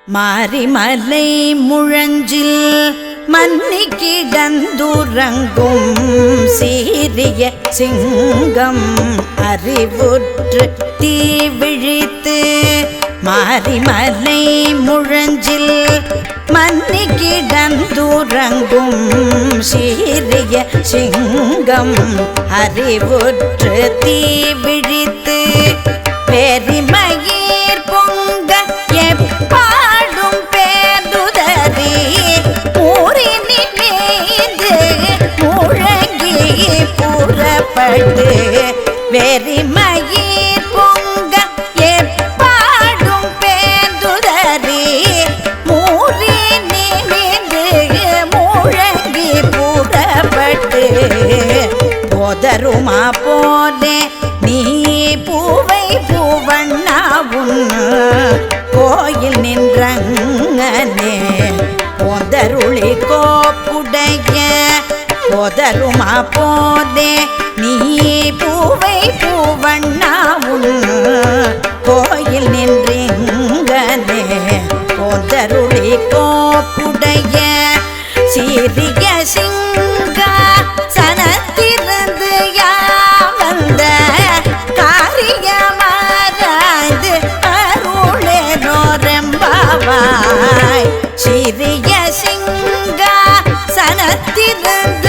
மாரிமலை முழஞ்சில் மன்னி கிடந்துறங்கும் சீரிய சிங்கம் அறிவுற்று தீவிழித்து மாரிமலை முழஞ்சில் மன்னி கிடந்துறங்கும் சீரிய சிங்கம் அறிவுற்று தீவிழித்து பெருமயிர் பொங்க எப்பாடும் பேருதறி ஊரினின் மீது முழங்கி புறப்பட்டு வெறிமயிர் பொங்க எப்பாடும் பேருதறி ஊரினின் மீது முழங்கி புறப்பட்டு போதருமா போலே நீ பூவை பூவண்ணாவும் கோயில் நின்றங்கனே போதருளி கோப்புடைய போதருமா போலே நீ பூவை பூவண்ணாவும் கோயில் நின்றங்கனே போதருளி கோப்புடைய சீரிய சிங்கா சனத்திருந்து யாவந்த காரியமாராய்ந்து அருளே நோரம்பாவாய் சீரிய சிங்கா சனத்திருந்து